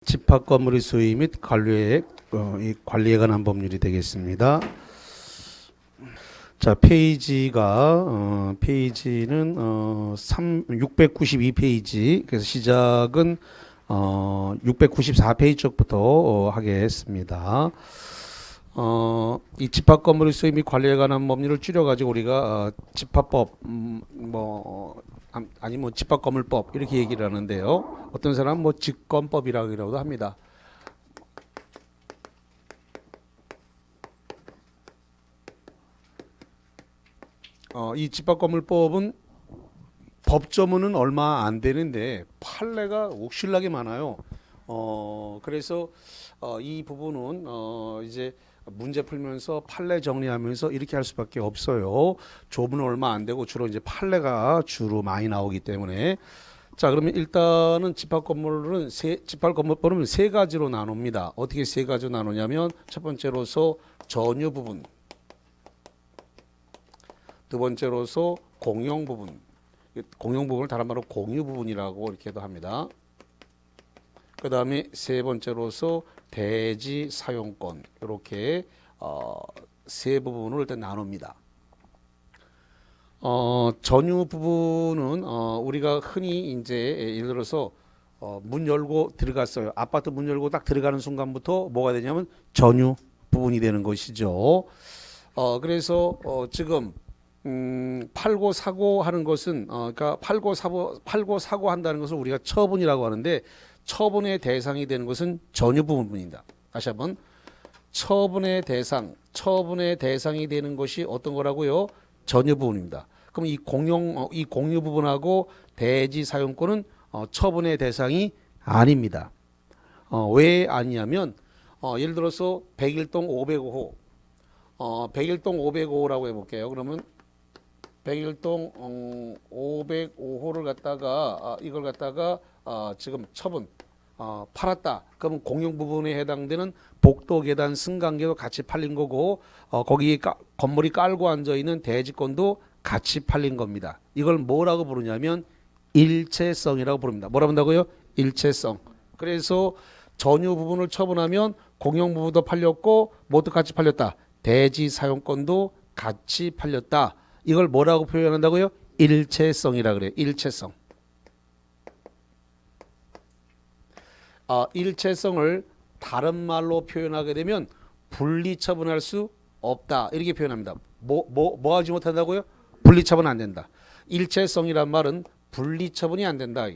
집합 건물의 소유 및 관리에 관한 법률이 되겠습니다. 자, 페이지는 692페이지. 그래서 시작은 694페이지 쪽부터 하겠습니다. 이 집합 건물의 소유 및 관리에 관한 법률을 줄여가지고 우리가 집합법, 아니면 집합건물법 이렇게 얘기를 하는데요. 어떤 사람은 뭐 직권법이라고도 합니다. 이 집합건물법은 법조문은 얼마 안 되는데 판례가 옥실나게 많아요. 그래서 이 부분은 이제 문제 풀면서 판례 정리하면서 이렇게 할 수밖에 없어요. 조문은 얼마 안 되고 주로 이제 판례가 주로 많이 나오기 때문에. 자, 그러면 일단은 집합건물법은 세 가지로 나눕니다. 어떻게 세 가지로 나누냐면 첫 번째로서 전유 부분, 두 번째로서 공용 부분, 공용 부분을 다른 말로 공유 부분이라고 이렇게도 합니다. 그 다음에 세 번째로서 대지 사용권, 이렇게 세 부분을 일단 나눕니다. 전유 부분은 우리가 흔히 이제 예를 들어서 문 열고 들어갔어요. 아파트 문 열고 딱 들어가는 순간부터 뭐가 되냐면 전유 부분이 되는 것이죠. 그래서 지금 팔고 사고 하는 것은 그러니까 팔고 사고 한다는 것을 우리가 처분이라고 하는데, 처분의 대상이 되는 것은 전유 부분입니다. 다시 한번, 처분의 대상이 되는 것이 어떤 거라고요? 전유 부분입니다. 그럼 이 공유 부분하고 대지 사용권은 처분의 대상이 아닙니다. 왜 아니냐면 예를 들어서 101동 505호, 101동 505호라고 해볼게요. 그러면 101동 505호를 갖다가 이걸 갖다가 지금 처분 팔았다. 그러면 공용 부분에 해당되는 복도 계단 승강기도 같이 팔린 거고, 거기에 건물이 깔고 앉아 있는 대지권도 같이 팔린 겁니다. 이걸 뭐라고 부르냐면 일체성이라고 부릅니다. 뭐라고 한다고요? 일체성. 그래서 전유 부분을 처분하면 공용 부분도 팔렸고 모두 같이 팔렸다. 대지 사용권도 같이 팔렸다. 이걸 뭐라고 표현한다고요? 일체성이라 그래요. 일체성. 일체성을 다른 말로 표현하게 되면 분리 처분할 수 없다. 이렇게 표현합니다. 뭐 하지 못한다고요? 분리 처분 안 된다. 일체성이란 말은 분리 처분이 안 된다.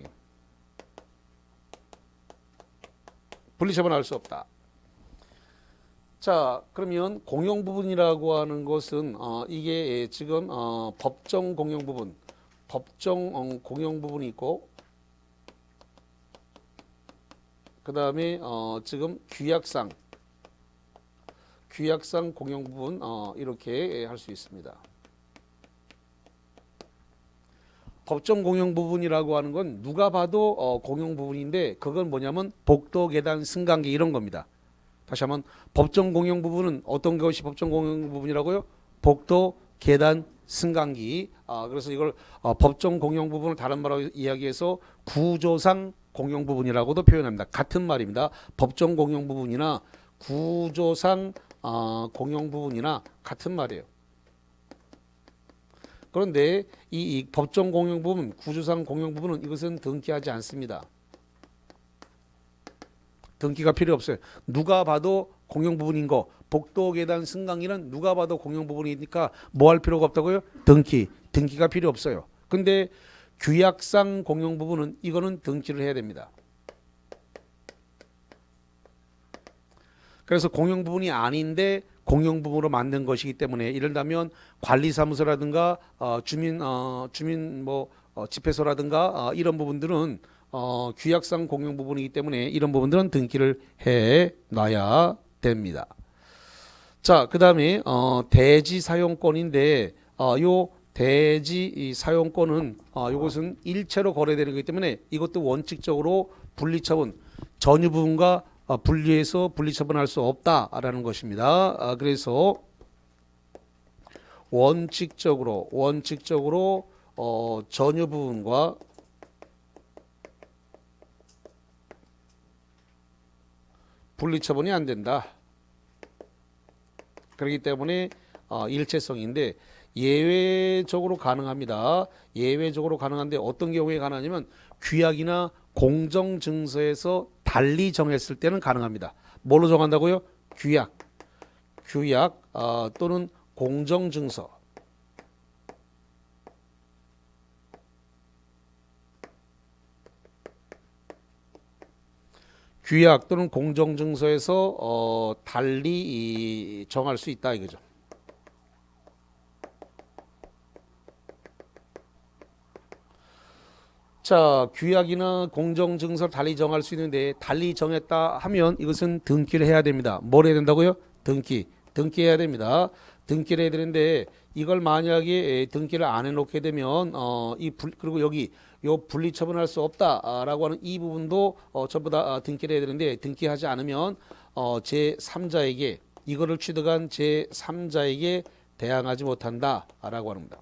분리 처분할 수 없다. 자, 그러면 공용 부분이라고 하는 것은 이게 지금 법정 공용 부분, 공용 부분이 있고, 그 다음에 지금 규약상 공용 부분 이렇게 할 수 있습니다. 법정 공용 부분이라고 하는 건 누가 봐도 공용 부분인데, 그건 뭐냐면 복도 계단 승강기 이런 겁니다. 다시 한번, 법정 공용 부분은 어떤 것이 법정 공용 부분이라고요? 복도 계단 승강기. 그래서 이걸 법정 공용 부분을 다른 말로 이야기해서 구조상 공용 부분이라고도 표현합니다. 같은 말입니다. 법정 공용 부분이나 구조상 공용 부분이나 같은 말이에요. 그런데 이 법정 공용 부분, 구조상 공용 부분은 이것은 등기하지 않습니다. 등기가 필요 없어요. 누가 봐도 공용 부분인 거, 복도 계단 승강기는 누가 봐도 공용 부분이니까 뭐 할 필요가 없다고요? 등기가 필요 없어요. 근데 규약상 공용 부분은 이거는 등기를 해야 됩니다. 그래서 공용 부분이 아닌데 공용 부분으로 만든 것이기 때문에, 이른다면 관리사무소라든가 주민 집회소라든가 이런 부분들은 규약상 공용 부분이기 때문에 이런 부분들은 등기를 해 놔야 됩니다. 자, 그 다음에 대지 사용권인데 요 대지 사용권은 이것은 일체로 거래되는 거기 때문에 이것도 원칙적으로 분리처분, 전유 부분과 분리해서 분리처분할 수 없다라는 것입니다. 그래서 원칙적으로 전유 부분과 분리처분이 안 된다. 그렇기 때문에 일체성인데 예외적으로 가능합니다. 예외적으로 가능한데 어떤 경우에 가능하냐면 규약이나 공정증서에서 달리 정했을 때는 가능합니다. 뭘로 정한다고요? 규약 또는 공정증서. 규약 또는 공정증서에서 달리 정할 수 있다 이거죠. 자, 규약이나 공정증서를 달리 정할 수 있는데 달리 정했다 하면 이것은 등기를 해야 됩니다. 뭘 해야 된다고요? 등기해야 됩니다. 등기를 해야 되는데 이걸 만약에 등기를 안 해놓게 되면 그리고 여기 요 분리처분할 수 없다라고 하는 이 부분도 전부 다 등기를 해야 되는데 등기하지 않으면 제3자에게 이거를 취득한 제3자에게 대항하지 못한다라고 합니다.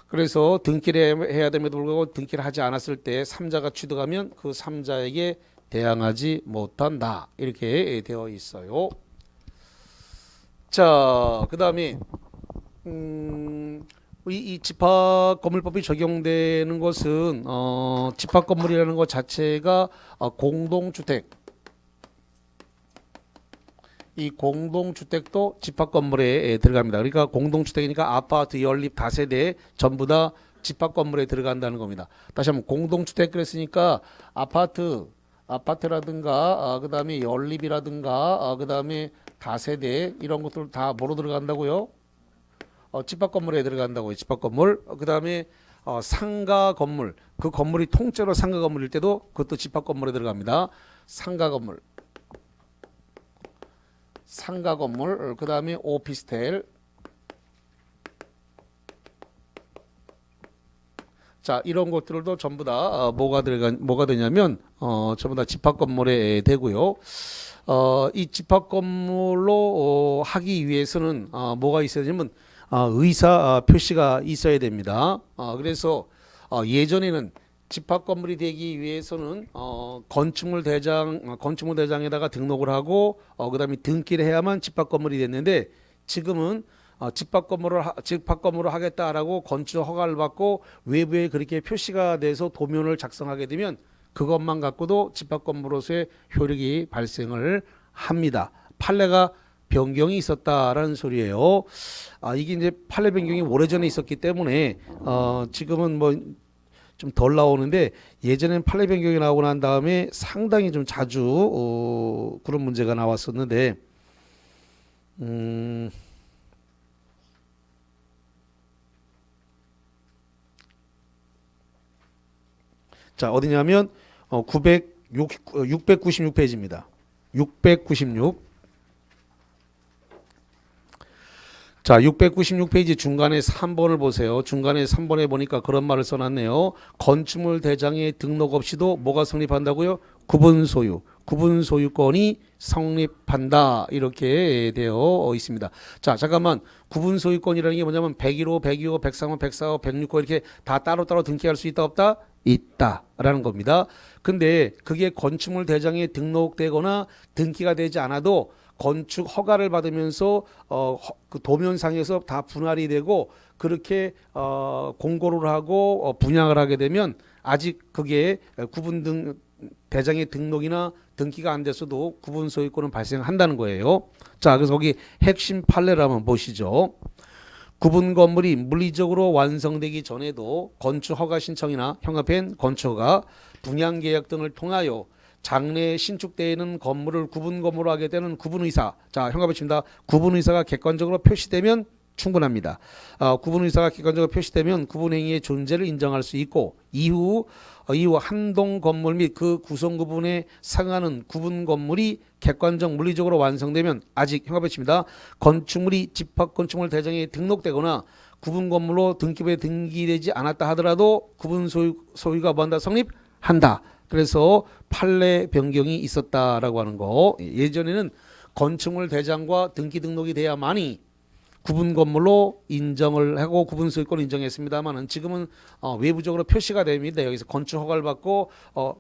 그래서 등기를 해야 됨에도 불구하고 등기를 하지 않았을 때 3자가 취득하면 그 3자에게 대항하지 못한다. 이렇게 되어 있어요. 자, 그 다음에 이 집합건물법이 적용되는 것은 집합건물이라는 것 자체가 공동주택, 이 공동주택도 집합건물에 들어갑니다. 그러니까 공동주택이니까 아파트, 연립, 다세대 전부 다 집합건물에 들어간다는 겁니다. 다시 한번 공동주택 그랬으니까 아파트라든가 그 다음에 연립이라든가 그 다음에 다세대 이런 것들 다 뭐로 들어간다고요? 집합건물에 들어간다고요. 집합건물. 그 다음에 상가건물. 그 건물이 통째로 상가건물일 때도 그것도 집합건물에 들어갑니다. 상가건물. 그 다음에 오피스텔. 자, 이런 것들도 전부 다 뭐가 되냐면 전부 다 집합건물에 되고요. 이 집합건물로 하기 위해서는 뭐가 있어야 되냐면 의사 표시가 있어야 됩니다. 그래서 예전에는 집합건물이 되기 위해서는 건축물 대장에다가 등록을 하고 그다음에 등기를 해야만 집합건물이 됐는데 지금은 집합건물을 하겠다라고 건축 허가를 받고 외부에 그렇게 표시가 돼서 도면을 작성하게 되면 그것만 갖고도 집합건물로서의 효력이 발생을 합니다. 판례가 변경이 있었다라는 소리예요. 이게 이제 판례 변경이 오래전에 있었기 때문에 지금은 뭐 좀 덜 나오는데 예전엔 판례 변경이 나오고 난 다음에 상당히 좀 자주 그런 문제가 나왔었는데 자, 어디냐면 696페이지입니다. 696. 자, 696페이지 중간에 3번을 보세요. 중간에 3번에 보니까 그런 말을 써놨네요. 건축물 대장에 등록 없이도 뭐가 성립한다고요? 구분소유. 구분소유권이 성립한다. 이렇게 되어 있습니다. 자, 잠깐만. 구분소유권이라는 게 뭐냐면 101호, 102호, 103호, 104호, 106호 이렇게 다 따로따로 등기할 수 있다 없다? 있다라는 겁니다. 근데 그게 건축물 대장에 등록되거나 등기가 되지 않아도 건축 허가를 받으면서 그 도면상에서 다 분할이 되고 그렇게 공고를 하고 분양을 하게 되면 아직 그게 대장의 등록이나 등기가 안 됐어도 구분 소유권은 발생한다는 거예요. 자, 그래서 거기 핵심 판례를 한번 보시죠. 구분 건물이 물리적으로 완성되기 전에도 건축 허가 신청이나 형합한 건축허가, 분양 계약 등을 통하여 장래에 신축되는 건물을 구분 건물로 하게 되는 구분의사. 자, 형합해집니다. 구분의사가 객관적으로 표시되면 충분합니다. 구분의사가 객관적으로 표시되면 구분행위의 존재를 인정할 수 있고 이후 한동 건물 및 그 구성 구분에 상하는 구분 건물이 객관적 물리적으로 완성되면 아직 형합해집니다. 건축물이 집합건축물 대장에 등록되거나 구분 건물로 등기부에 등기되지 않았다 하더라도 구분 소유가 뭐한다? 성립한다. 그래서 판례 변경이 있었다라고 하는 거. 예전에는 건축물 대장과 등기 등록이 돼야만이 구분 건물로 인정을 하고 구분 소유권을 인정했습니다만은 지금은 외부적으로 표시가 됩니다. 여기서 건축 허가를 받고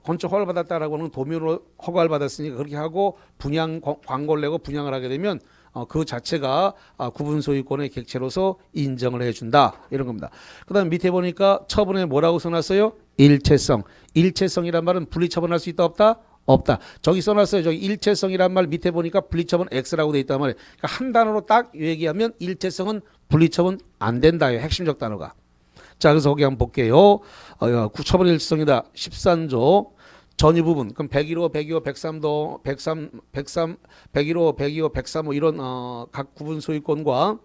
건축 허가를 받았다라고는 도면으로 허가를 받았으니까 그렇게 하고 분양 광고를 내고 분양을 하게 되면 그 자체가 구분 소유권의 객체로서 인정을 해준다 이런 겁니다. 그다음 밑에 보니까 처분에 뭐라고 써놨어요? 일체성. 일체성이란 말은 분리처분할 수 있다 없다? 없다. 저기 써놨어요. 저기 일체성이란 말 밑에 보니까 분리처분 X라고 돼 있단 말이에요. 그러니까 한 단어로 딱 얘기하면 일체성은 분리처분 안 된다요. 핵심적 단어가. 자, 그래서 거기 한번 볼게요. 처분 일체성이다. 13조. 전유 부분. 그럼 101호, 102호, 103도, 101호, 102호, 103호 이런 각 구분 소유권과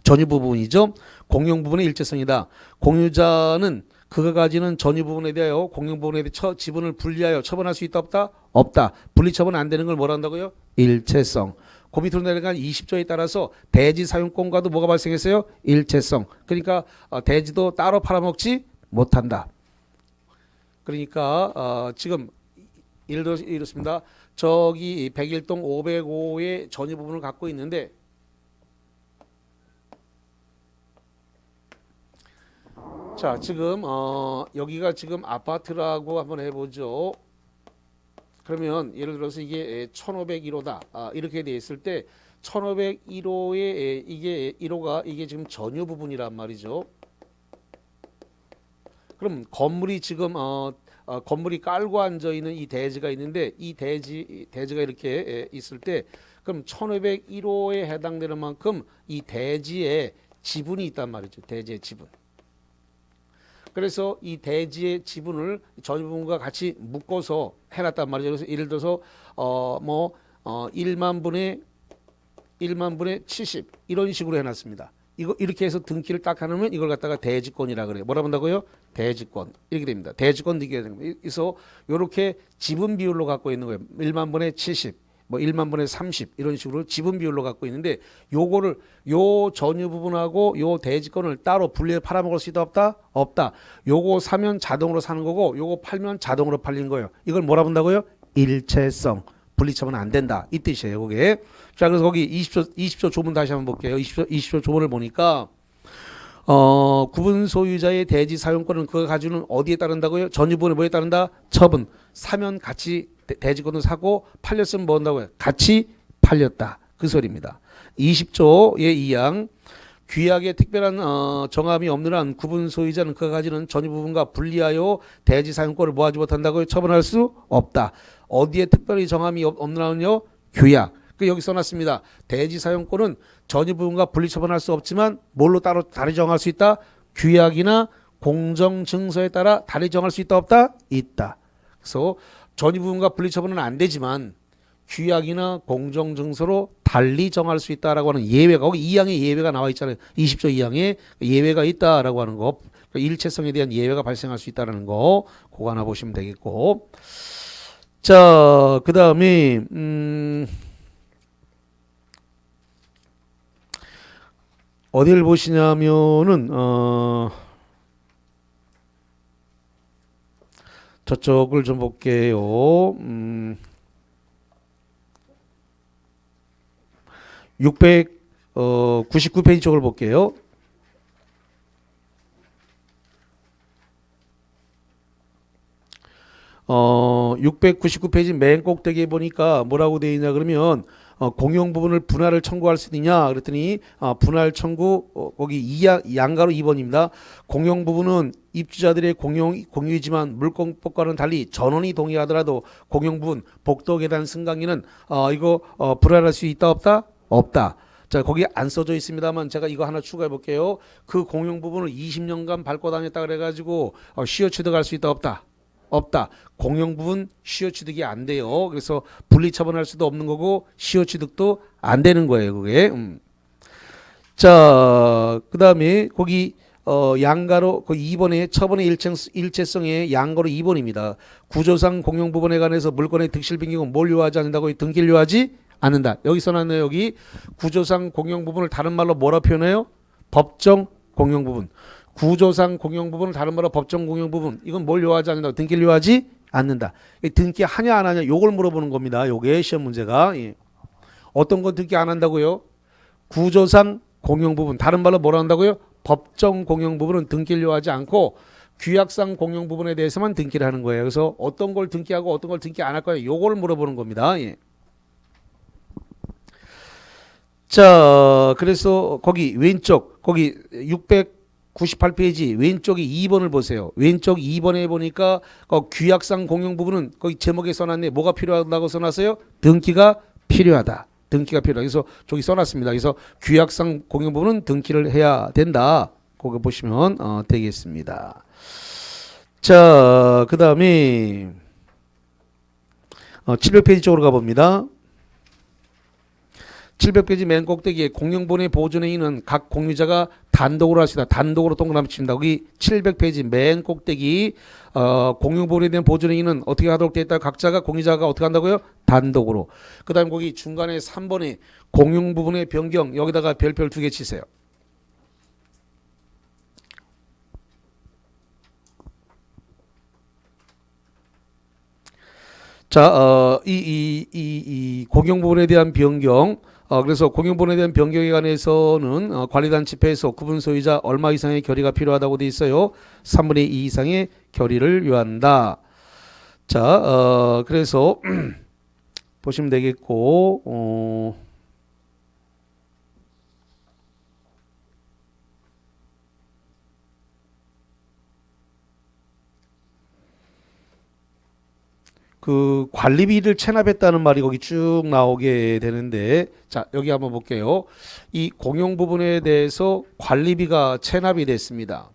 전유 부분이죠. 공용 부분의 일체성이다. 공유자는 그가 가지는 전유 부분에 대하여 공용 부분에 대해 지분을 분리하여 처분할 수 있다 없다? 없다. 분리 처분 안 되는 걸 뭐라 한다고요? 일체성. 그 밑으로 내려간 20조에 따라서 대지 사용권과도 뭐가 발생했어요? 일체성. 그러니까 대지도 따로 팔아먹지 못한다. 그러니까 지금 예를 들어서 이렇습니다. 저기 101동 505의 전유 부분을 갖고 있는데 자, 지금 여기가 지금 아파트라고 한번 해보죠. 그러면 예를 들어서 이게 1501호다 이렇게 돼 있을 때 1501호에 이게 1호가 이게 지금 전유 부분이란 말이죠. 그럼 건물이 지금 건물이 깔고 앉아 있는 이 대지가 있는데 이 대지가 이렇게 있을 때 그럼 1501호에 해당되는 만큼 이 대지에 지분이 있단 말이죠. 대지의 지분. 그래서 이 대지의 지분을 전유 부분과 같이 묶어서 해놨단 말이죠. 그래서 예를 들어서 1만 분의 70 이런 식으로 해놨습니다. 이거 이렇게 해서 등기를 딱 하면 이걸 갖다가 대지권이라 그래요. 뭐라 한다고요? 대지권 이렇게 됩니다. 대지권 등기가 됩니다. 그래서 이렇게 지분 비율로 갖고 있는 거예요. 1만 분의 70. 뭐 1만 분의 30 이런 식으로 지분 비율로 갖고 있는데 요거를 요 전유 부분하고 요 대지권을 따로 분리해 팔아먹을 수 있다 없다? 없다. 요거 사면 자동으로 사는 거고 요거 팔면 자동으로 팔린 거예요. 이걸 뭐라 본다고요? 일체성. 분리처분 안 된다. 이 뜻이에요. 그게. 자, 그래서 거기 20조 조문 다시 한번 볼게요. 20조 조문을 보니까 구분 소유자의 대지 사용권은 그가 가지고는 어디에 따른다고요? 전유 부분에 뭐에 따른다? 처분. 사면 같이 대지권을 사고 팔렸으면 뭐 한다고요? 같이 팔렸다. 그 소리입니다. 20조의 2항 규약에 특별한 정함이 없는 한 구분 소유자는 그가 가지는 전유 부분과 분리하여 대지 사용권을 뭐하지 못한다고요? 처분할 수 없다. 어디에 특별히 정함이 없는 한요? 규약. 그 여기 써놨습니다. 대지 사용권은 전유 부분과 분리 처분할 수 없지만 뭘로 따로 다리 정할 수 있다? 규약이나 공정 증서에 따라 다리 정할 수 있다 없다? 있다. 그래서 전유 부분과 분리 처분은 안 되지만 규약이나 공정 증서로 달리 정할 수 있다라고 하는 예외가 거기 2항에 예외가 나와 있잖아요. 20조 2항에 예외가 있다라고 하는 거. 일체성에 대한 예외가 발생할 수 있다라는 거. 그거 하나 보시면 되겠고. 자, 그다음에 어디를 보시냐면은 저쪽을 좀 볼게요. 699페이지 쪽을 볼게요. 어, 699페이지 맨 꼭대기에 보니까 뭐라고 되어 있냐 그러면 공용 부분을 분할을 청구할 수 있느냐 그랬더니 분할 청구 거기 양가로 2번입니다. 공용 부분은 입주자들의 공유이지만 물공법과는 달리 전원이 동의하더라도 공용 부분 복도 계단 승강기는 이거 분할할 수 있다 없다? 없다. 자, 거기 안 써져 있습니다만 제가 이거 하나 추가해 볼게요. 그 공용 부분을 20년간 밟고 다녔다 그래가지고 시효 취득할 수 있다 없다? 없다. 공용 부분 시효 취득이 안 돼요. 그래서 분리 처분할 수도 없는 거고 시효 취득도 안 되는 거예요. 그게. 자, 그다음에 거기 양가로 그 2번에 처분의 일체성의 양가로 2번입니다. 구조상 공용 부분에 관해서 물건의 득실 변경은 뭘 요하지 않는다고 등기를 요하지 않는다. 여기 써놨네요. 여기 구조상 공용 부분을 다른 말로 뭐라 표현해요? 법정 공용 부분. 구조상 공용 부분을 다른 말로 법정 공용 부분. 이건 뭘 요하지 않는다. 등기를 요하지 않는다. 등기 하냐 안 하냐 요걸 물어보는 겁니다. 요게 시험 문제가. 예. 어떤 건 등기 안 한다고요? 구조상 공용 부분, 다른 말로 뭐라 한다고요? 법정 공용 부분은 등기를 요하지 않고 규약상 공용 부분에 대해서만 등기를 하는 거예요. 그래서 어떤 걸 등기하고 어떤 걸 등기 안 할 거예요. 요걸 물어보는 겁니다. 예. 자, 그래서 거기 왼쪽 거기 698페이지 왼쪽이 2번을 보세요. 왼쪽 2번에 보니까 규약상 공용 부분은 거기 제목에 써놨네. 뭐가 필요하다고 써놨어요? 등기가 필요하다. 등기가 필요하다. 그래서 저기 써놨습니다. 그래서 규약상 공용 부분은 등기를 해야 된다. 그거 보시면 되겠습니다. 자, 그 다음에 700페이지 쪽으로 가봅니다. 700페이지 맨 꼭대기에 공용본의 보존행위는 각 공유자가 단독으로 할 수 있다. 단독으로 동그라미 칩니다. 거기 700페이지 맨 꼭대기 공용본에 대한 보존행위는 어떻게 하도록 되어 있다. 각자가 공유자가 어떻게 한다고요? 단독으로. 그 다음 거기 중간에 3번에 공용 부분의 변경 여기다가 별표 2개 치세요. 자, 이 공용 부분에 대한 변경 그래서 공용본에 대한 변경에 관해서는 관리단 집회에서 구분 소유자 얼마 이상의 결의가 필요하다고 돼 있어요. 3분의 2 이상의 결의를 요한다. 자, 그래서 보시면 되겠고 그 관리비를 체납했다는 말이 거기 쭉 나오게 되는데 자 여기 한번 볼게요. 이 공용 부분에 대해서 관리비가 체납이 됐습니다.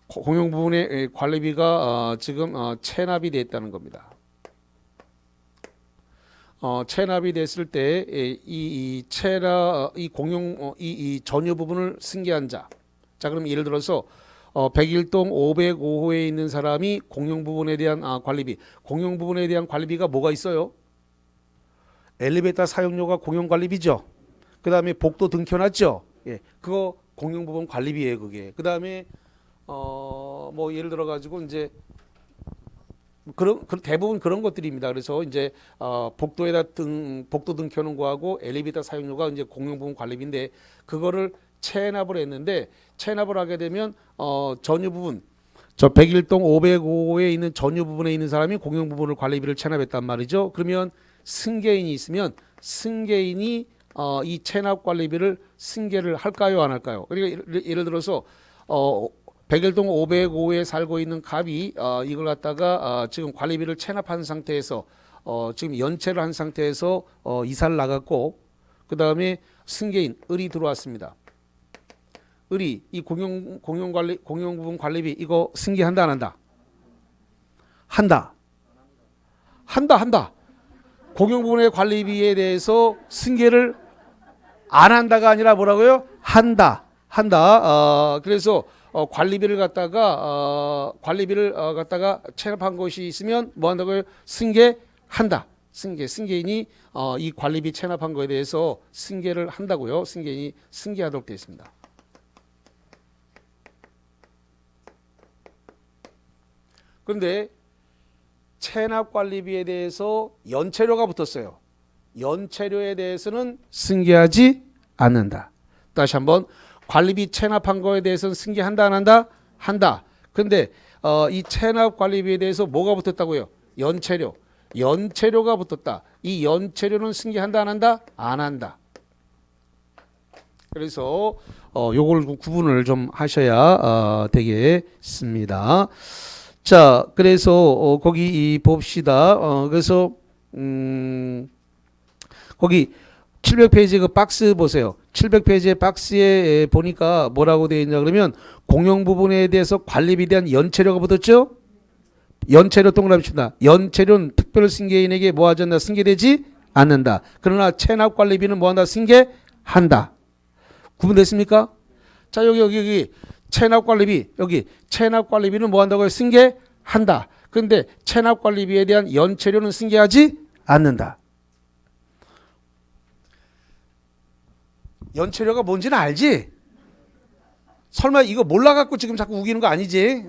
공용 부분의 관리비가 지금 체납이 됐다는 겁니다. 체납이 됐을 때 이 공용 이 전유 부분을 승계한 자. 자, 그럼 예를 들어서 101동 505호에 있는 사람이 공용 부분에 대한 관리비. 공용 부분에 대한 관리비가 뭐가 있어요? 엘리베이터 사용료가 공용 관리비죠. 그다음에 복도 등켜놨죠. 예. 그거 공용 부분 관리비예요, 그게. 그다음에 뭐 예를 들어 가지고 이제 대부분 그런 것들입니다. 그래서 이제 복도에다 복도 등 켜는 거하고 엘리베이터 사용료가 이제 공용 부분 관리비인데 그거를 체납을 했는데 체납을 하게 되면 전유 부분 저 101동 505호에 있는 전유 부분에 있는 사람이 공용 부분을 관리비를 체납했단 말이죠. 그러면 승계인이 있으면 승계인이 이 체납 관리비를 승계를 할까요, 안 할까요? 그러니까 예를 들어서 101동 505호에 살고 있는 갑이 이걸 갖다가 지금 관리비를 체납한 상태에서 지금 연체를 한 상태에서 이사를 나갔고 그 다음에 승계인 을이 들어왔습니다. 을이 이 공용 부분 관리비 이거 승계한다 안 한다? 한다. 공용 부분의 관리비에 대해서 승계를 안 한다가 아니라 뭐라고요? 한다. 그래서 관리비를 갖다가 체납한 것이 있으면 뭐 한다고요? 승계한다. 승계인이 이 관리비 체납한 거에 대해서 승계를 한다고요. 승계인이 승계하도록 되어 있습니다. 그런데 체납 관리비에 대해서 연체료가 붙었어요. 연체료에 대해서는 승계하지 않는다. 다시 한번 관리비 체납한 거에 대해서는 승계한다 안 한다? 한다. 근데 이 체납 관리비에 대해서 뭐가 붙었다고요? 연체료가 붙었다. 이 연체료는 승계한다 안 한다? 안 한다. 그래서 요걸 구분을 좀 하셔야 되겠습니다. 자, 그래서 거기 봅시다. 그래서 거기 700페이지 그 박스 보세요. 700페이지의 박스에 보니까 뭐라고 되어 있냐 그러면 공용 부분에 대해서 관리비에 대한 연체료가 붙었죠. 연체료 동그라미 칩니다. 연체료는 특별 승계인에게 뭐 하지 않는다? 승계되지 않는다. 그러나 체납 관리비는 뭐 한다? 승계한다. 구분됐습니까? 자, 여기 체납 관리비 여기 체납 관리비는 뭐 한다고요? 승계한다. 그런데 체납 관리비에 대한 연체료는 승계하지 않는다. 연체료가 뭔지는 알지? 설마 이거 몰라갖고 지금 자꾸 우기는 거 아니지?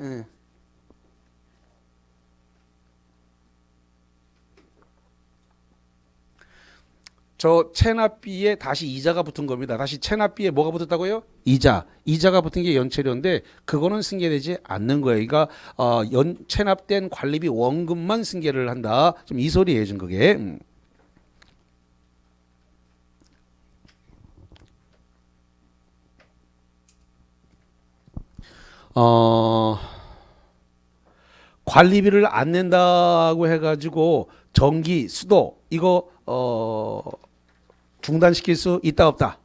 저 체납비에 다시 이자가 붙은 겁니다. 다시 체납비에 뭐가 붙었다고요? 이자. 이자가 붙은 게 연체료인데 그거는 승계되지 않는 거예요. 그러니까 체납된 관리비 원금만 승계를 한다. 좀 이 소리예요, 지금 그게. 어, 관리비를 안 낸다고 해가지고 전기, 수도 이거 중단시킬 수 있다 없다?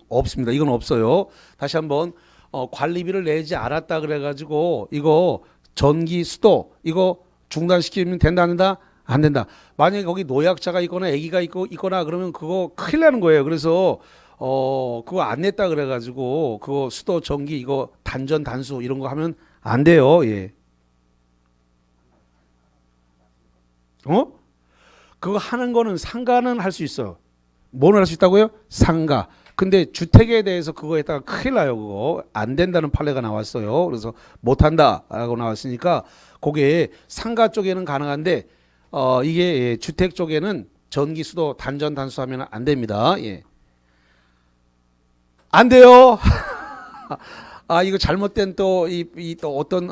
없습니다. 이건 없어요. 다시 한번 관리비를 내지 않았다 그래가지고 이거 전기, 수도 이거 중단시키면 된다 안 된다? 안 된다. 만약에 거기 노약자가 있거나 아기가 있거나 그러면 그거 큰일 나는 거예요. 그래서 그거 안 냈다 그래가지고 그거 수도, 전기 이거 단전, 단수 이런 거 하면 안 돼요. 예. 어? 그거 하는 거는 상가는 할 수 있어. 뭐는 할 수 있다고요? 상가. 근데 주택에 대해서 그거 했다가 큰일 나요. 그거 안 된다는 판례가 나왔어요. 그래서 못 한다라고 나왔으니까 그게 상가 쪽에는 가능한데 이게 예, 주택 쪽에는 전기, 수도 단전, 단수하면 안 됩니다. 예. 안 돼요. 아 이거 잘못된 또 또 어떤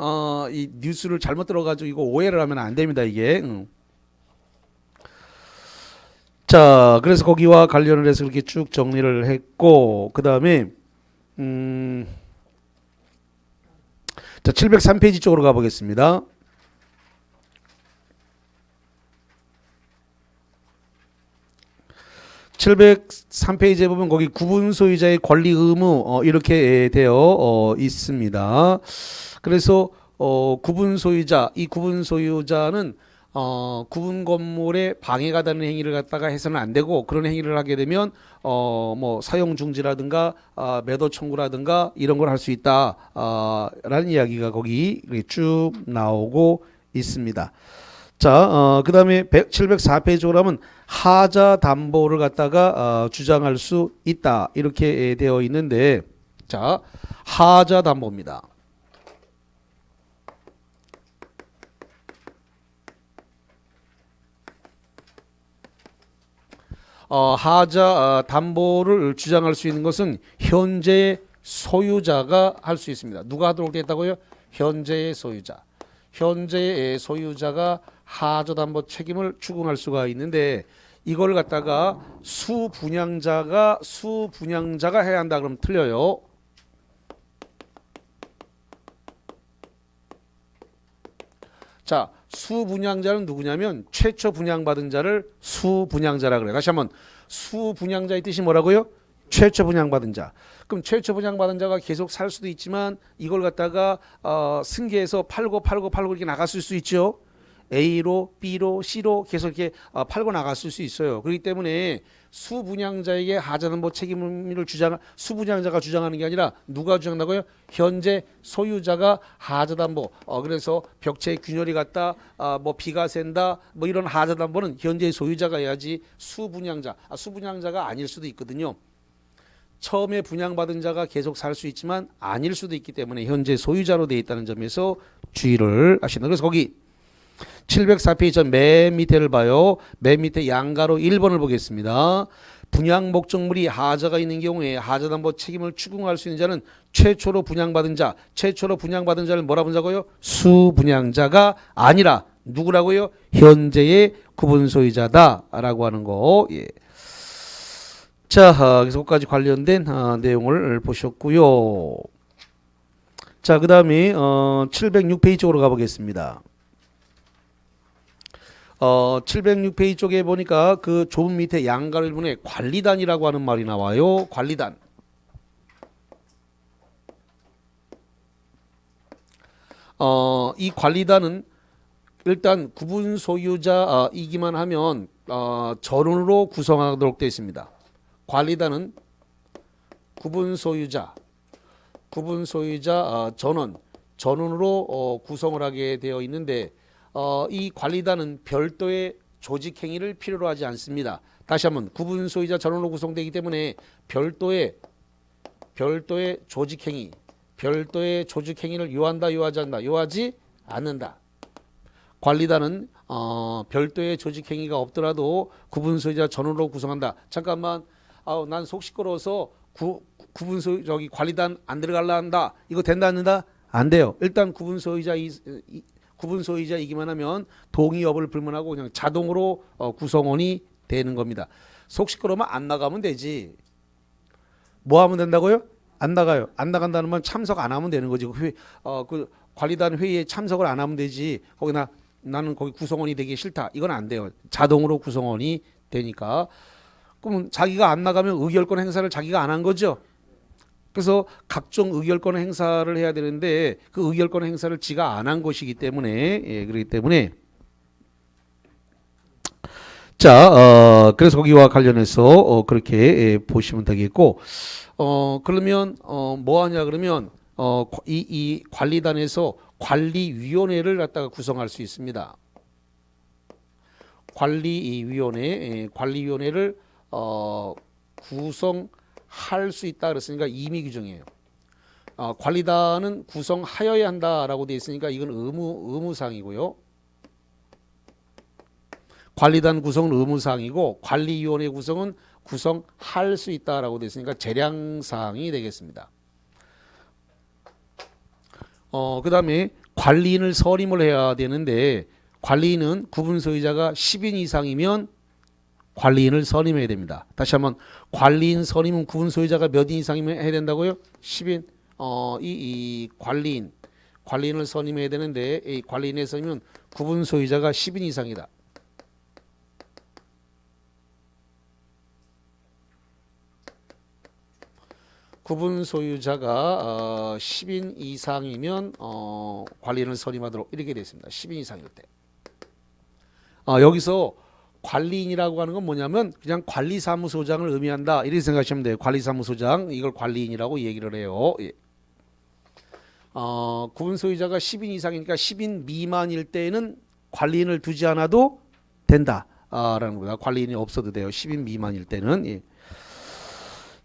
이 뉴스를 잘못 들어가지고 이거 오해를 하면 안 됩니다. 이게. 자, 그래서 거기와 관련을 해서 이렇게 쭉 정리를 했고, 그 다음에, 자, 703페이지 쪽으로 가보겠습니다. (703페이지에) 보면 거기 구분 소유자의 권리 의무 이렇게 되어 있습니다. 그래서 구분 소유자, 이 구분 소유자는 구분 건물에 방해가 되는 행위를 갖다가 해서는 안 되고, 그런 행위를 하게 되면 뭐 사용 중지라든가 매도 청구라든가 이런 걸 할 수 있다 라는 이야기가 거기 쭉 나오고 있습니다. 자, 그 다음에 704페이지로 하면 하자 담보를 갖다가 주장할 수 있다 이렇게 되어 있는데, 자, 하자 담보입니다. 하자 담보를 주장할 수 있는 것은 현재 소유자가 할 수 있습니다. 누가 하도록 되어 있다고요? 현재의 소유자. 현재의 소유자가 하자 담보 책임을 추궁할 수가 있는데, 이걸 갖다가 수분양자가 해야 한다 그러면 틀려요. 자, 수분양자는 누구냐면 최초 분양받은 자를 수분양자라 그래요. 다시 한번, 수분양자의 뜻이 뭐라고요? 최초 분양받은 자. 그럼 최초 분양받은 자가 계속 살 수도 있지만 이걸 갖다가 승계해서 팔고 이렇게 나갔을 수 있죠. A로, B로, C로 계속 이렇게 팔고 나갔을 수 있어요. 그렇기 때문에 수분양자에게 하자담보 책임을 수분양자가 주장하는 게 아니라 누가 주장한다고요? 현재 소유자가 하자담보. 그래서 벽체에 균열이 갔다, 뭐 비가 샌다, 뭐 이런 하자담보는 현재 소유자가 해야지 수분양자가 아닐 수도 있거든요. 처음에 분양받은 자가 계속 살 수 있지만 아닐 수도 있기 때문에 현재 소유자로 되어 있다는 점에서 주의를 하신다. 그래서 거기 704페이지 맨 밑에를 봐요. 맨 밑에 양가로 1번을 보겠습니다. 분양 목적물이 하자가 있는 경우에 하자담보 책임을 추궁할 수 있는 자는 최초로 분양받은 자를 뭐라 부른다고요? 수분양자가 아니라 누구라고요? 현재의 구분 소유자다라고 하는 거. 예. 자, 그래서 거기까지 관련된 내용을 보셨고요. 자, 그 다음에 706페이지 쪽으로 가보겠습니다. 706페이지 쪽에 보니까 그 좁은 밑에 양가로 1번에 관리단이라고 하는 말이 나와요. 관리단. 이 관리단은 일단 구분 소유자이기만 하면 전원으로 구성하도록 되어 있습니다. 관리단은 구분 소유자 전원으로 구성을 하게 되어 있는데, 이 관리단은 별도의 조직 행위를 필요로 하지 않습니다. 다시 한번, 구분 소유자 전원으로 구성되기 때문에 별도의 조직 행위를 요하지 않는다. 관리단은 별도의 조직 행위가 없더라도 구분 소유자 전원으로 구성한다. 잠깐만, 난 속 시끄러워서 구분 소유 저기 관리단 안 들어갈라 한다. 이거 된다 안 된다? 안 돼요. 일단 구분 소유자이기만 하면 동의 여부를 불문하고 그냥 자동으로 구성원이 되는 겁니다. 속 시끄러우면 안 나가면 되지. 뭐 하면 된다고요? 안 나가요. 안 나간다는 말 참석 안 하면 되는 거지. 그 관리단 회의에 참석을 안 하면 되지. 나는 거기 구성원이 되기 싫다. 이건 안 돼요. 자동으로 구성원이 되니까. 그러면 자기가 안 나가면 의결권 행사를 자기가 안 한 거죠. 그래서 각종 의결권 행사를 해야 되는데 그 의결권 행사를 지가 안 한 것이기 때문에 그렇기 때문에 자, 그래서 거기와 관련해서 그렇게 보시면 되겠고 그러면 뭐 하냐 그러면 이 관리단에서 관리위원회를 갖다가 구성할 수 있습니다. 관리위원회를 구성할 수 있다 그랬으니까 임의 규정이에요. 관리단은 구성하여야 한다라고 되어 있으니까 이건 의무사항이고요. 관리단 구성은 의무사항이고 관리위원회 구성은 구성할 수 있다라고 되어 있으니까 재량사항이 되겠습니다. 그 다음에 관리인을 선임을 해야 되는데 관리인은 구분 소유자가 10인 이상이면 관리인을 선임해야 됩니다. 다시 한번 관리인 선임은 구분 소유자가 몇 인 이상이면 해야 된다고요? 10인. 이 관리인을 선임해야 되는데 이 관리인의 선임은 구분 소유자가 10인 이상이다. 구분 소유자가 10인 이상이면 관리인을 선임하도록 이렇게 되어 있습니다. 10인 이상일 때. 여기서 관리인이라고 하는 건 뭐냐면 그냥 관리사무소장을 의미한다. 이렇게 생각하시면 돼요. 관리사무소장 이걸 관리인이라고 얘기를 해요. 예. 구분 소유자가 10인 이상이니까 10인 미만일 때는 관리인을 두지 않아도 된다. 라는 거다. 관리인이 없어도 돼요. 10인 미만일 때는. 예.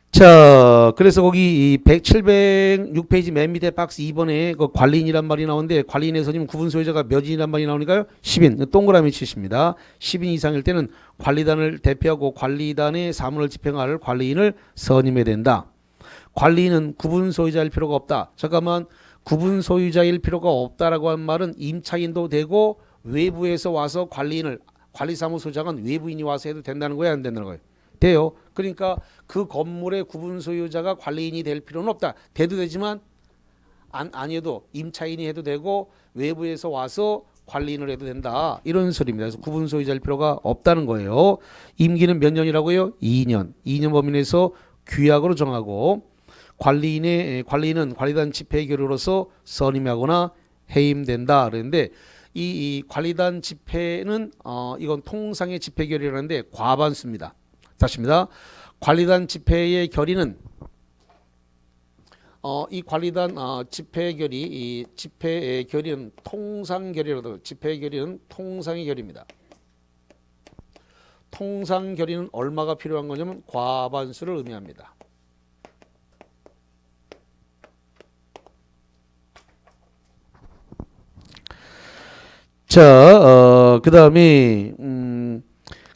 자, 그래서 거기 이 706페이지 맨 밑에 박스 2번에 그 관리인이란 말이 나오는데 관리인의 선임 구분 소유자가 몇 인이란 말이 나오니까요? 10인. 동그라미 치십니다. 10인 이상일 때는 관리단을 대표하고 관리단의 사무를 집행할 관리인을 선임해야 된다. 관리인은 구분 소유자일 필요가 없다. 잠깐만, 구분 소유자일 필요가 없다라고 한 말은 임차인도 되고 외부에서 와서 관리사무소장은 외부인이 와서 해도 된다는 거야, 안 된다는 거예요? 돼요. 그러니까 그 건물의 구분 소유자가 관리인이 될 필요는 없다. 돼도 되지만 아니어도 임차인이 해도 되고 외부에서 와서 관리인을 해도 된다. 이런 소리입니다. 그래서 구분 소유자일 필요가 없다는 거예요. 임기는 몇 년이라고요? 2년. 2년 범위 내에서 규약으로 정하고 관리인은 관리단 집회 결의로서 선임하거나 해임된다. 그랬는데 이 관리단 집회는 이건 통상의 집회 결의라는데 과반수입니다. 다시입니다. 관리단 집회의 결의는 이 관리단 집회 결의, 이 집회의 결의는 통상 결의라도 집회 결의는 통상의 결의입니다. 통상 결의는 얼마가 필요한 거냐면 과반수를 의미합니다. 자, 그 다음에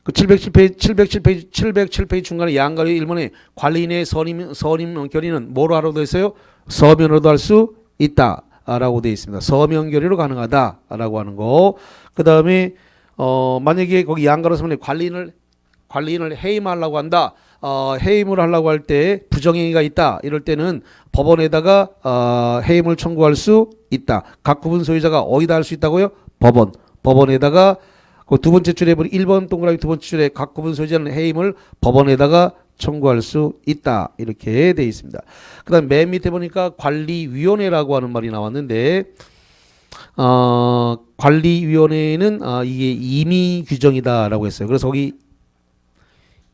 그 707페이지 중간에 양가리 1번에 관리인의 선임 결의는 뭐로 하라고 되어 있어요? 서면으로도 할 수 있다 라고 되어 있습니다. 서면 결의로 가능하다 라고 하는 거. 그 다음에 만약에 거기 양가로 서면에 관리인을 해임하려고 한다. 해임을 하려고 할 때 부정행위가 있다. 이럴 때는 법원에다가 해임을 청구할 수 있다. 각 구분 소유자가 어디다 할 수 있다고요? 법원에다가 그 두 번째 줄에 보니 1번 동그라미 두 번째 줄에 각 구분 소유자는 해임을 법원에다가 청구할 수 있다. 이렇게 되어 있습니다. 그 다음 맨 밑에 보니까 관리위원회라고 하는 말이 나왔는데 관리위원회는 이게 임의 규정이다라고 했어요. 그래서 거기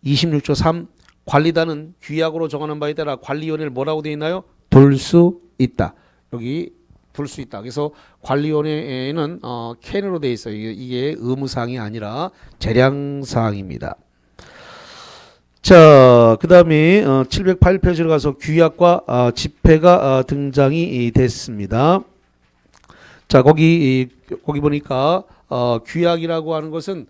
26조 3 관리단은 규약으로 정하는 바에 따라 관리위원회를 뭐라고 되어 있나요? 둘 수 있다. 여기 둘 수 있다. 그래서 관리위원회에는 캔으로 되어 있어요. 이게 의무사항이 아니라 재량사항입니다. 자, 그 다음에 708페이지로 가서 규약과 집회가 등장이 됐습니다. 자, 거기 보니까 규약이라고 하는 것은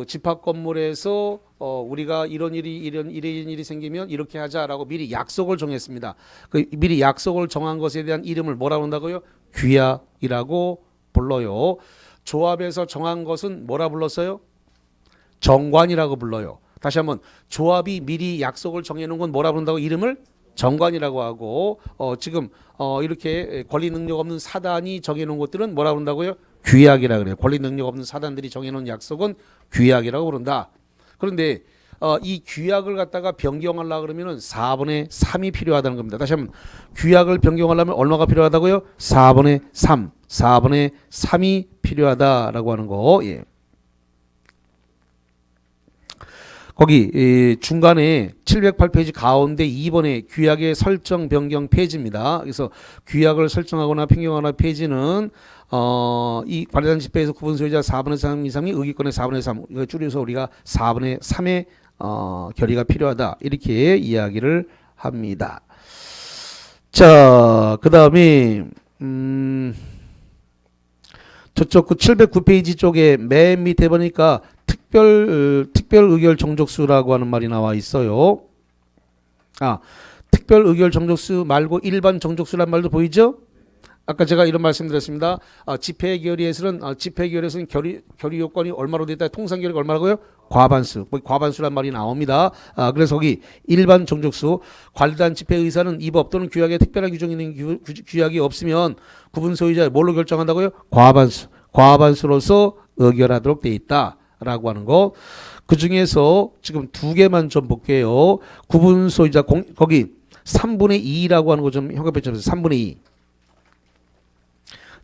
집합 건물에서 우리가 이런 일이 생기면 이렇게 하자라고 미리 약속을 정했습니다. 그 미리 약속을 정한 것에 대한 이름을 뭐라고 한다고요? 규약이라고 불러요. 조합에서 정한 것은 뭐라 불렀어요? 정관이라고 불러요. 다시 한번 조합이 미리 약속을 정해놓은 건 뭐라 부른다고? 이름을 정관이라고 하고 지금 이렇게 권리 능력 없는 사단이 정해놓은 것들은 뭐라 부른다고요? 규약이라 그래요. 권리 능력 없는 사단들이 정해놓은 약속은 규약이라고 부른다. 그런데 이 규약을 갖다가 변경하려고 그러면은 4분의 3이 필요하다는 겁니다. 다시 한번 규약을 변경하려면 얼마가 필요하다고요? 4분의 3. 4분의 3이 필요하다라고 하는 거. 예. 거기 중간에 708페이지 가운데 2번에 규약의 설정 변경 페이지입니다. 그래서 규약을 설정하거나 변경하거나 페이지는 이 관리단 집회에서 구분 소유자 4분의 3 이상이 의기권의 4분의 3 이거 줄여서 우리가 4분의 3의 결의가 필요하다 이렇게 이야기를 합니다. 자, 그 다음에 저쪽 그 709페이지 쪽에 맨 밑에 보니까 특별 의결 정족수라고 하는 말이 나와 있어요. 특별 의결 정족수 말고 일반 정족수란 말도 보이죠? 아까 제가 이런 말씀드렸습니다. 집회 결의에서는 결의 요건이 얼마로 되어 있다. 통상 결의가 얼마라고요? 과반수. 과반수란 말이 나옵니다. 그래서 거기 일반 정족수 관리단 집회 의사는 이 법 또는 규약에 특별한 규정이 있는 규약이 없으면 구분 소유자 뭘로 결정한다고요? 과반수. 과반수로서 의결하도록 되어 있다라고 하는 거. 그 중에서 지금 두 개만 좀 볼게요. 구분 소유자 거기 3분의 2라고 하는 거 좀 형광펜 쳐주세요. 3분의 2.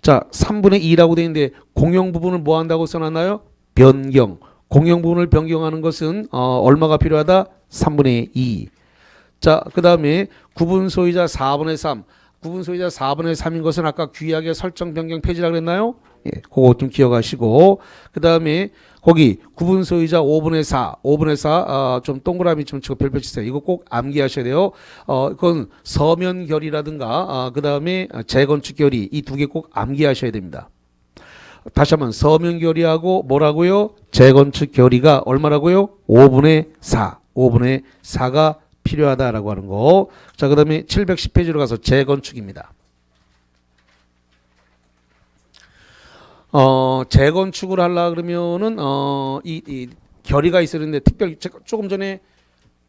자, 3분의 2라고 되어 있는데 공용 부분을 뭐 한다고 써놨나요? 변경. 공용 부분을 변경하는 것은 얼마가 필요하다? 3분의 2. 자, 그 다음에 구분 소유자 4분의 3. 구분 소유자 4분의 3인 것은 아까 규약의 설정 변경 폐지라고 그랬나요? 예, 그거 좀 기억하시고. 그 다음에 거기 구분 소유자 5분의 4. 5분의 4, 좀 동그라미 좀 치고 별표 치세요. 이거 꼭 암기하셔야 돼요. 그건 서면 결의라든가, 그 다음에 재건축 결의. 이 두 개 꼭 암기하셔야 됩니다. 다시 한번 서면 결의하고 뭐라고요? 재건축 결의가 얼마라고요? 5분의 4. 5분의 4가 필요하다라고 하는 거. 자, 그 다음에 710페이지로 가서 재건축입니다. 재건축을 하려 그러면은 이 결의가 있어야 되는데 조금 전에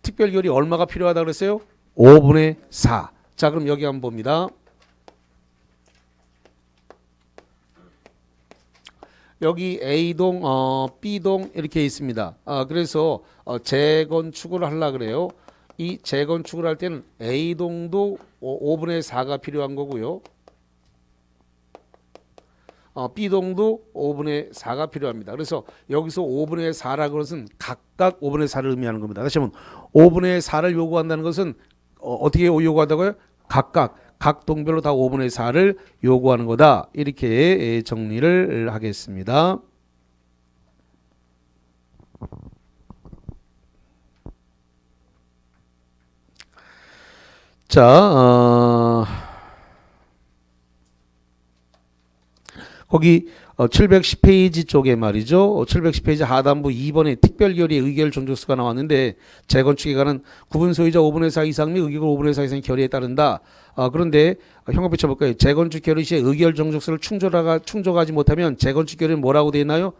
특별 결의 얼마가 필요하다 그랬어요? 5분의 4. 자, 그럼 여기 한번 봅니다. 여기 A동, B동 이렇게 있습니다. 그래서 재건축을 하려 그래요. 이 재건축을 할 때는 A동도 5분의 4가 필요한 거고요. B동도 5분의 4가 필요합니다. 그래서 여기서 5분의 4라는 것은 각각 5분의 4를 의미하는 겁니다. 다시 한번 5분의 4를 요구한다는 것은 어떻게 요구한다고요? 각 동별로 다 5분의 4를 요구하는 거다. 이렇게 정리를 하겠습니다. 자, 거기 710페이지 쪽에 말이죠. 710페이지 하단부 2번에 특별결의 의결 정족수가 나왔는데 재건축에 관한 구분 소유자 5분의 4 이상 및 의결 5분의 4 이상의 결의에 따른다. 그런데 형광펜 쳐볼까요? 재건축 결의 시에 의결 정족수를 충족하지 못하면 재건축 결의는 뭐라고 되어 있나요?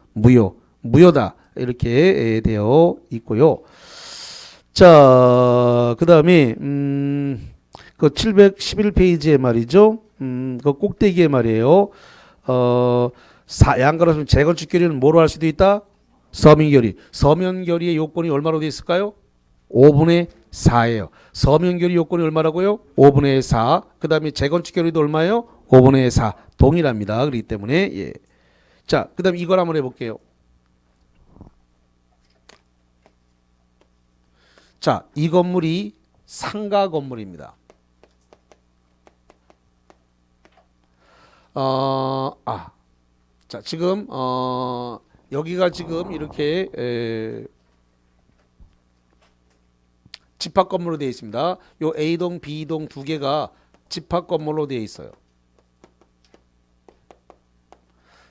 무효다. 이렇게 되어 있고요. 자, 그 다음에 그 711페이지에 말이죠. 그 꼭대기에 말이에요. 양가로서 재건축 결의는 뭐로 할 수도 있다? 서면 결의. 서면 결의의 요건이 얼마로 되어 있을까요? 5분의 4예요. 서면 결의 요건이 얼마라고요? 5분의 4. 그 다음에 재건축 결의도 얼마예요? 5분의 4. 동일합니다. 그렇기 때문에 예. 자, 그 다음에 이걸 한번 해볼게요. 자, 이 건물이 상가 건물입니다. 자, 지금 여기가 지금 이렇게 집합 건물로 되어 있습니다. 요 A동, B동 두 개가 집합 건물로 되어 있어요.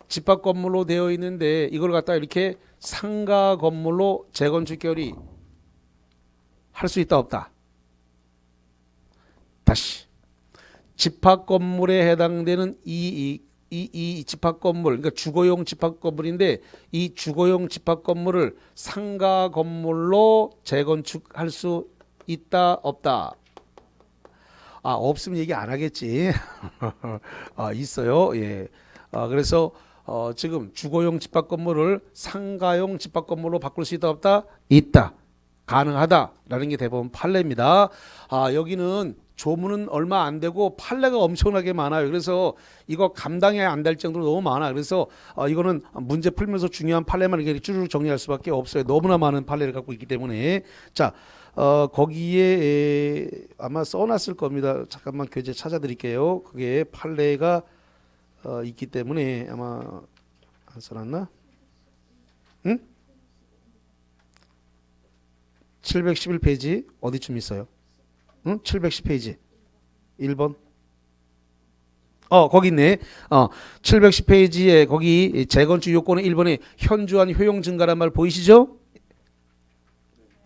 집합 건물로 되어 있는데 이걸 갖다 이렇게 상가 건물로 재건축 결의 할 수 있다 없다. 다시 집합 건물에 해당되는 이 집합 건물, 그러니까 주거용 집합 건물인데 이 주거용 집합 건물을 상가 건물로 재건축할 수 있다 없다. 없으면 얘기 안 하겠지. 있어요. 예. 그래서 지금 주거용 집합 건물을 상가용 집합 건물로 바꿀 수 있다 없다? 있다. 가능하다라는 게 대법원 판례입니다. 여기는 조문은 얼마 안 되고 판례가 엄청나게 많아요. 그래서 이거 감당이 안 될 정도로 너무 많아. 그래서 이거는 문제 풀면서 중요한 판례만 이렇게 쭈르륵 정리할 수밖에 없어요. 너무나 많은 판례를 갖고 있기 때문에. 자, 거기에 아마 써놨을 겁니다. 잠깐만 교재 찾아드릴게요. 그게 판례가 있기 때문에 아마 안 써놨나? 응? 711페이지 어디쯤 있어요? 응? 710페이지 1번. 거기 있네. 710페이지에 거기 재건축 요건의 1번에 현저한 효용 증가란 말 보이시죠?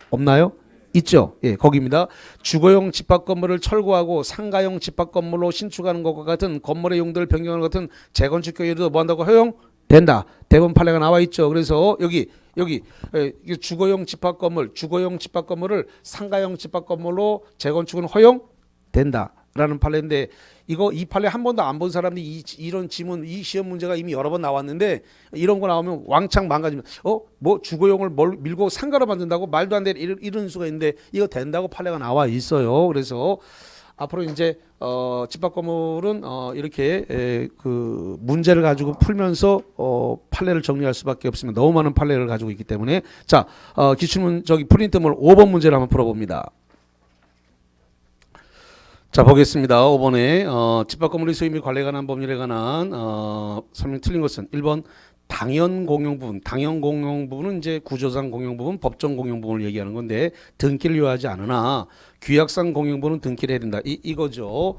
없나요? 있죠. 예, 거기입니다. 주거용 집합 건물을 철거하고 상가용 집합 건물로 신축하는 것과 같은 건물의 용도를 변경하는 것 같은 재건축 결의도 뭐 한다고 허용된다. 대법원 판례가 나와 있죠. 그래서 여기 주거용 집합 건물을 상가용 집합 건물로 재건축은 허용된다라는 판례인데 이 판례 한 번도 안 본 사람들이 이런 지문, 이 시험 문제가 이미 여러 번 나왔는데 이런 거 나오면 왕창 망가지면 뭐 주거용을 밀고 상가로 만든다고 말도 안 되는 이런 수가 있는데 이거 된다고 판례가 나와 있어요. 그래서 앞으로 이제 집합 건물은 이렇게 그 문제를 가지고 풀면서 판례를 정리할 수밖에 없습니다. 너무 많은 판례를 가지고 있기 때문에. 자, 기출문 프린트물 5번 문제를 한번 풀어봅니다. 자, 보겠습니다. 5번에 집합 건물의 소유 및 관리에 관한 법률에 관한 설명 틀린 것은 1번 당연 공용 부분. 당연 공용 부분은 이제 구조상 공용 부분, 법정 공용 부분을 얘기하는 건데 등기를 요하지 않으나 규약상 공용 부분은 등기를 해야 된다. 이거죠.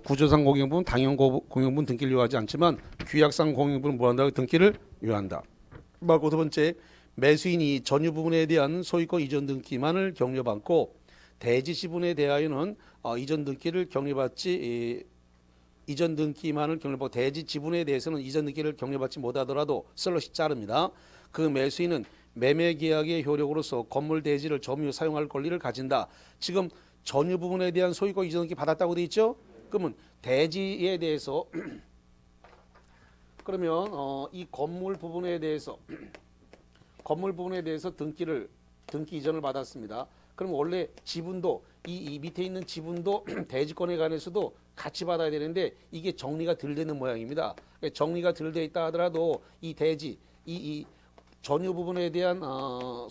구조상 공용 부분, 당연 공용 부분 등기를 요하지 않지만 규약상 공용 부분은 뭐 한다고? 등기를 요한다. 말고 두 번째, 매수인이 전유 부분에 대한 소유권 이전 등기만을 격려받고 대지 지분에 대하여는 이전 등기를 격려받지 이전 등기만을 격려받고 대지 지분에 대해서는 이전 등기를 격려받지 못하더라도 슬롯이 자릅니다. 그 매수인은 매매 계약의 효력으로서 건물 대지를 점유 사용할 권리를 가진다. 지금 전유 부분에 대한 소유권 이전 등기 받았다고 돼 있죠? 그러면 대지에 대해서 그러면 이 건물 부분에 대해서 등기 이전을 받았습니다. 그럼 원래 지분도 이 밑에 있는 지분도 대지권에 관해서도 같이 받아야 되는데 이게 정리가 덜 되는 모양입니다. 정리가 덜 돼 있다 하더라도 이 대지 이 전유 부분에 대한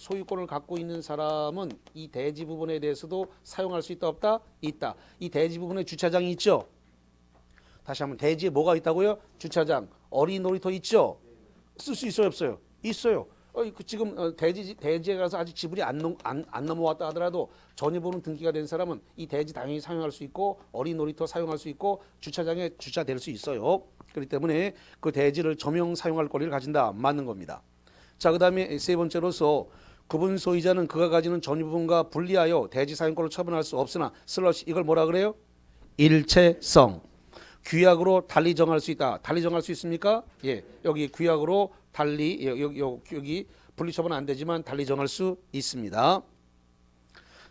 소유권을 갖고 있는 사람은 이 대지 부분에 대해서도 사용할 수 있다 없다? 있다. 이 대지 부분에 주차장이 있죠. 다시 한번 대지에 뭐가 있다고요? 주차장, 어린이 놀이터 있죠. 쓸 수 있어요 없어요? 있어요. 지금 대지에 가서 아직 지분이 안 넘어왔다 하더라도 전유부분 등기가 된 사람은 이 대지 당연히 사용할 수 있고 어린이 놀이터 사용할 수 있고 주차장에 주차될 수 있어요. 그렇기 때문에 그 대지를 점용 사용할 권리를 가진다. 맞는 겁니다. 자, 그 다음에 세 번째로서 구분 소유자는 그가 가지는 전유부분과 분리하여 대지 사용권을 처분할 수 없으나 슬러시 이걸 뭐라 그래요? 일체성. 규약으로 달리 정할 수 있다. 달리 정할 수 있습니까? 예, 여기 규약으로 달리 여기 분리 처분 안 되지만 달리 정할 수 있습니다.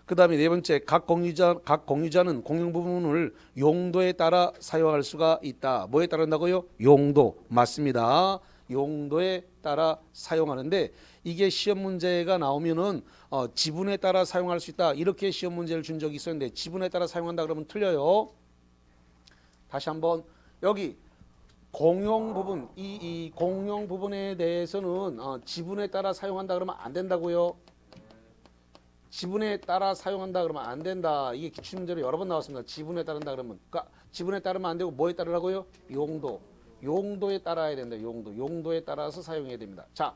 그 다음에 네 번째, 각 공유자는 공용 부분을 용도에 따라 사용할 수가 있다. 뭐에 따른다고요? 용도. 맞습니다. 용도에 따라 사용하는데 이게 시험 문제가 나오면은 지분에 따라 사용할 수 있다. 이렇게 시험 문제를 준 적이 있었는데 지분에 따라 사용한다 그러면 틀려요. 다시 한번 여기 공용 부분 이 공용 부분에 대해서는 지분에 따라 사용한다 그러면 안 된다고요. 지분에 따라 사용한다 그러면 안 된다. 이게 기출문제로 여러 번 나왔습니다. 지분에 따른다 그러면 그러니까 지분에 따르면 안 되고 뭐에 따르라고요? 용도에 따라야 된다. 용도에 따라서 사용해야 됩니다. 자,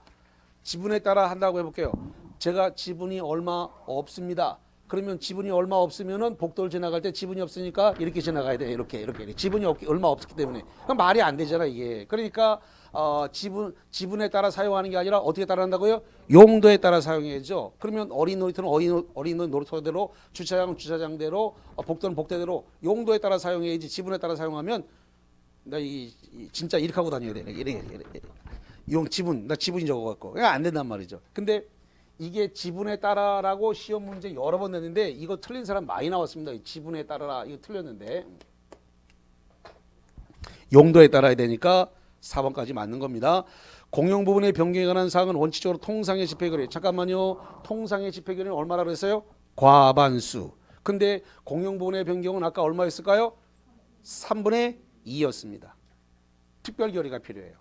지분에 따라 한다고 해볼게요. 제가 지분이 얼마 없습니다. 그러면 지분이 얼마 없으면은 복도를 지나갈 때 지분이 없으니까 이렇게 지나가야 돼. 이렇게. 지분이 얼마 없기 때문에. 그럼 말이 안 되잖아, 이게. 그러니까 지분에 따라 사용하는 게 아니라 어떻게 따라 한다고요? 용도에 따라 사용해야죠. 그러면 어린 놀이터는 어린 놀이터대로, 주차장은 주차장대로, 복도는 복도대로 용도에 따라 사용해야지. 지분에 따라 사용하면 나 진짜 이렇게 하고 다녀야 돼. 이래. 나 지분이 적어갖고. 그냥 안 된단 말이죠. 근데 이게 지분에 따라라고 시험 문제 여러 번 냈는데 이거 틀린 사람 많이 나왔습니다. 지분에 따라라 이거 틀렸는데 용도에 따라야 되니까 4번까지 맞는 겁니다. 공용 부분의 변경에 관한 사항은 원칙적으로 통상의 집회결의 잠깐만요. 통상의 집회결의는 얼마라 그랬어요? 과반수. 근데 공용 부분의 변경은 아까 얼마였을까요? 3분의 2였습니다. 특별 결의가 필요해요.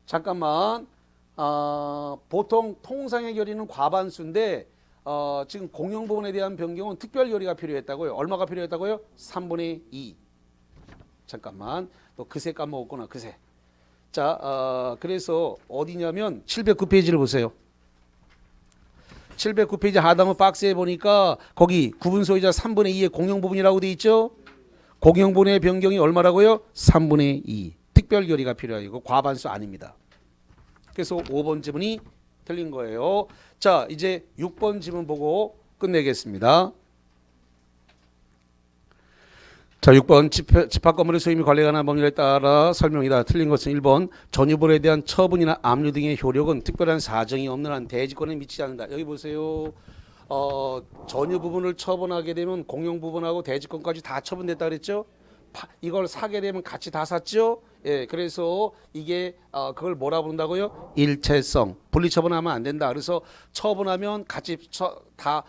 잠깐만. 보통 통상의 결의는 과반수인데 지금 공용 부분에 대한 변경은 특별 결의가 필요했다고요. 얼마가 필요했다고요? 3분의 2. 잠깐만. 또 그새 까먹었구나. 그새. 자, 그래서 어디냐면 709페이지를 보세요. 709페이지 하단부 박스에 보니까 거기 구분소유자 3분의 2의 공용 부분이라고 돼 있죠? 공용 부분의 변경이 얼마라고요? 3분의 2. 특별 결의가 필요하고 과반수 아닙니다. 그래서 5번 지문이 틀린 거예요. 자, 이제 6번 지문 보고 끝내겠습니다. 자, 6번 집합 건물의 소유미 관리에 관한 법률에 따라 설명이다. 틀린 것은 1번 전유물에 대한 처분이나 압류 등의 효력은 특별한 사정이 없는 한 대지권에 미치지 않는다. 여기 보세요. 전유 부분을 처분하게 되면 공용 부분하고 대지권까지 다 처분됐다 그랬죠? 이걸 사게 되면 같이 다 샀죠? 예, 그래서 이게 그걸 뭐라 부른다고요? 일체성. 분리 처분하면 안 된다. 그래서 처분하면 같이 다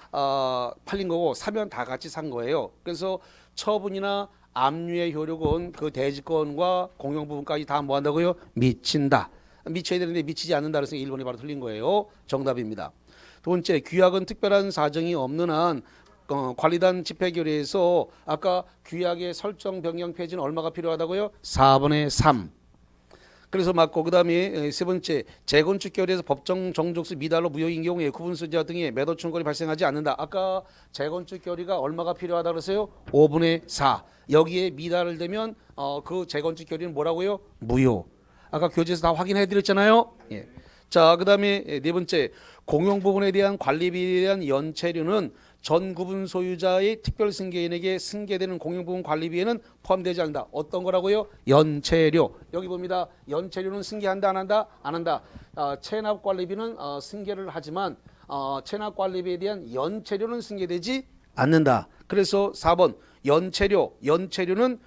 팔린 거고 사면 다 같이 산 거예요. 그래서 처분이나 압류의 효력은 그 대지권과 공용 부분까지 다 뭐 한다고요? 미친다. 미쳐야 되는데 미치지 않는다. 그래서 1번이 바로 틀린 거예요. 정답입니다. 두 번째, 규약은 특별한 사정이 없는 한 관리단 집회결의에서 아까 규약의 설정 변경 폐지는 얼마가 필요하다고요? 4분의 3. 그래서 맞고, 그 다음에 세 번째, 재건축 결의에서 법정 정족수 미달로 무효인 경우에 구분소유자 등의 매도 청구권이 발생하지 않는다. 아까 재건축 결의가 얼마가 필요하다 그랬어요? 5분의 4. 여기에 미달을 대면 그 재건축 결의는 뭐라고요? 무효. 아까 교재에서 다 확인해 드렸잖아요. 예. 자, 그 다음에 네 번째, 공용 부분에 대한 관리비에 대한 연체료는 전 구분 소유자의 특별 승계인에게 승계되는 공용 부분 관리비에는 포함되지 않는다. 어떤 거라고요? 연체료. 여기 봅니다. 연체료는 승계한다 안 한다? 안 한다. 체납 관리비는 승계를 하지만 체납 관리비에 대한 연체료는 승계되지 않는다. 그래서 4번 연체료는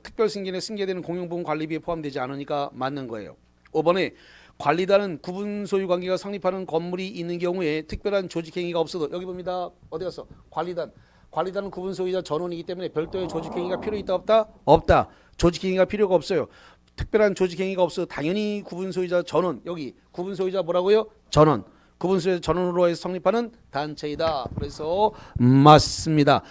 특별 승계인에 승계되는 공용 부분 관리비에 포함되지 않으니까 맞는 거예요. 5번에 관리단은 구분 소유 관계가 성립하는 건물이 있는 경우에 특별한 조직 행위가 없어도, 여기 봅니다. 어디 갔어? 관리단은 구분 소유자 전원이기 때문에 별도의 조직 행위가 필요 있다 없다? 없다. 조직 행위가 필요가 없어요. 특별한 조직 행위가 없어도 당연히 구분 소유자 전원, 여기 구분 소유자 뭐라고요? 전원. 구분 소유자 전원으로 해서 성립하는 단체이다. 그래서 맞습니다.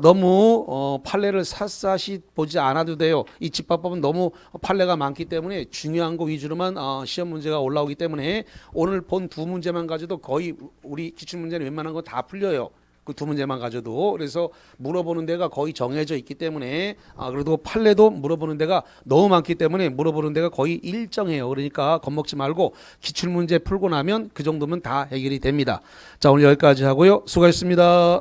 너무 판례를 샅샅이 보지 않아도 돼요. 이 집합법은 너무 판례가 많기 때문에 중요한 거 위주로만 시험 문제가 올라오기 때문에 오늘 본 두 문제만 가져도 거의 우리 기출 문제는 웬만한 거 다 풀려요. 그 두 문제만 가져도. 그래서 물어보는 데가 거의 정해져 있기 때문에 그래도 판례도 물어보는 데가 너무 많기 때문에 물어보는 데가 거의 일정해요. 그러니까 겁먹지 말고 기출 문제 풀고 나면 그 정도면 다 해결이 됩니다. 자, 오늘 여기까지 하고요. 수고하셨습니다.